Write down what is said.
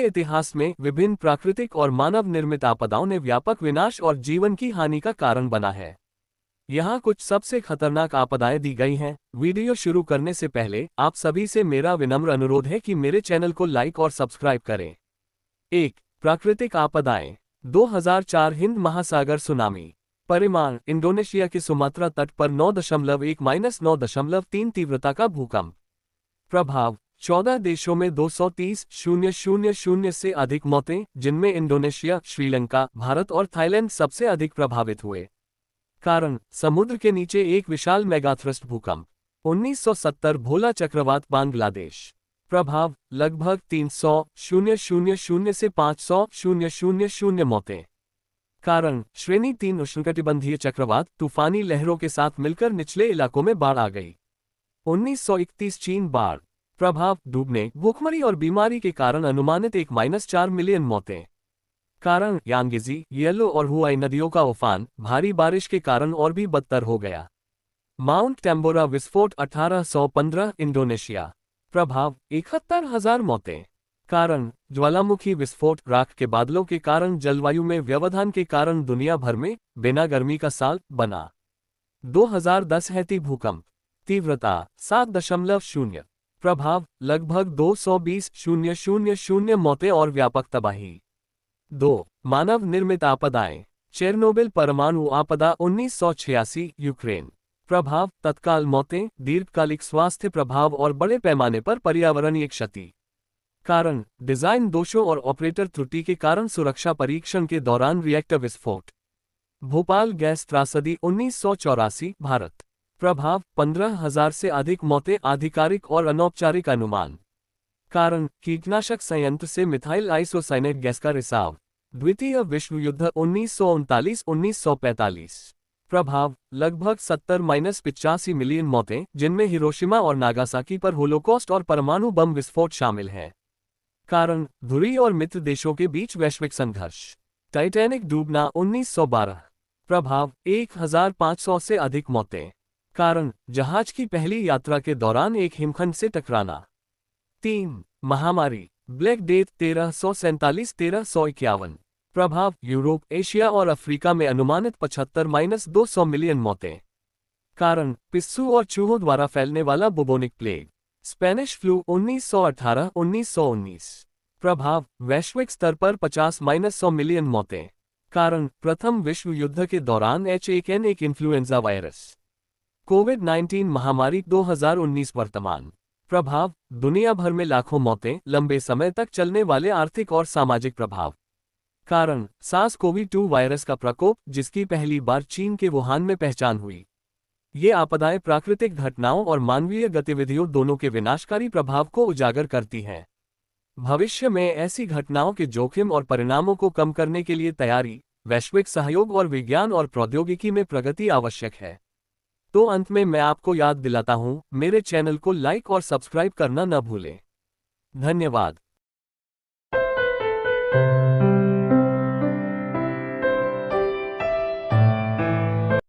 इतिहास में विभिन्न प्राकृतिक और मानव निर्मित आपदाओं ने व्यापक विनाश और जीवन की हानि का कारण बना है। यहाँ कुछ सबसे खतरनाक आपदाएं दी गई हैं। वीडियो शुरू करने से पहले आप सभी से मेरा विनम्र अनुरोध है कि मेरे चैनल को लाइक और सब्सक्राइब करें। 1. प्राकृतिक आपदाएं। 2004 हिंद महासागर सुनामी। परिमाण: इंडोनेशिया के सुमात्रा तट पर 9.1-9.3 तीव्रता का भूकंप। प्रभाव: 14 देशों में 230,000 से अधिक मौतें, जिनमें इंडोनेशिया, श्रीलंका, भारत और थाईलैंड सबसे अधिक प्रभावित हुए। कारण: समुद्र के नीचे एक विशाल मेगाथ्रस्ट भूकंप। 1970 भोला चक्रवात बांग्लादेश। प्रभाव: लगभग 300,000 से 500,000 मौतें। कारण: श्रेणी 3 उष्णकटिबंधीय चक्रवात तूफानी लहरों के साथ मिलकर निचले इलाकों में बाढ़ आ गई। 1931 चीन बाढ़। प्रभाव: डूबने, भूखमरी और बीमारी के कारण अनुमानित 1-4 मिलियन मौतें। कारण: यांगेजी, येलो और हुआई नदियों का उफान भारी बारिश के कारण और भी बदतर हो गया। माउंट टैम्बोरा विस्फोट 1815 इंडोनेशिया। प्रभाव: 71,000 मौतें। कारण: ज्वालामुखी विस्फोट, राख के बादलों के कारण जलवायु में व्यवधान के कारण दुनिया भर में बिना गर्मी का साल बना। 2010 हैती भूकंप। तीव्रता: 7.0। प्रभाव: लगभग 220,000 मौतें और व्यापक तबाही। 2. मानव निर्मित आपदाएं। चेरनोबिल परमाणु आपदा 1986 यूक्रेन। प्रभाव: तत्काल मौतें, दीर्घकालिक स्वास्थ्य प्रभाव और बड़े पैमाने पर पर्यावरणीय क्षति। कारण: डिजाइन दोषों और ऑपरेटर त्रुटि के कारण सुरक्षा परीक्षण के दौरान रिएक्टर विस्फोट। भोपाल गैस त्रासदी 1984 भारत। प्रभाव: 15,000 से अधिक मौतें, आधिकारिक और अनौपचारिक अनुमान। कारण: कीटनाशक संयंत्र से मिथाइल आइसोसाइनेट गैस का रिसाव। द्वितीय विश्व युद्ध 1939-1945। प्रभाव: लगभग 70-85 मिलियन मौतें, जिनमें हिरोशिमा और नागासाकी पर होलोकॉस्ट और परमाणु बम विस्फोट शामिल हैं। कारण: धुरी और मित्र देशों के बीच वैश्विक संघर्ष। टाइटैनिक डूबना 1912। प्रभाव: 1,500 से अधिक मौतें। कारण: जहाज की पहली यात्रा के दौरान एक हिमखंड से टकराना। 3. महामारी। Black death 1347-1351। प्रभाव: यूरोप, एशिया और अफ्रीका में अनुमानित 75-200 मिलियन मौतें। कारण: पिस्सू और चूहों द्वारा फैलने वाला बुबोनिक प्लेग। Spanish flu 1918-1919। प्रभाव: वैश्विक स्तर पर 50-100 मिलियन मौतें। कारण: प्रथम विश्व युद्ध के दौरान H1N1 इन्फ्लुएंजा वायरस। कोविड-19 महामारी 2019 वर्तमान। प्रभाव: दुनिया भर में लाखों मौतें, लंबे समय तक चलने वाले आर्थिक और सामाजिक प्रभाव। कारण: SARS-CoV-2 वायरस का प्रकोप, जिसकी पहली बार चीन के वुहान में पहचान हुई। ये आपदाएं प्राकृतिक घटनाओं और मानवीय गतिविधियों दोनों के विनाशकारी प्रभाव को उजागर करती हैं। भविष्य में ऐसी घटनाओं के जोखिम और परिणामों को कम करने के लिए तैयारी, वैश्विक सहयोग और विज्ञान और प्रौद्योगिकी में प्रगति आवश्यक है। तो अंत में मैं आपको याद दिलाता हूं, मेरे चैनल को लाइक और सब्सक्राइब करना न भूलें। धन्यवाद।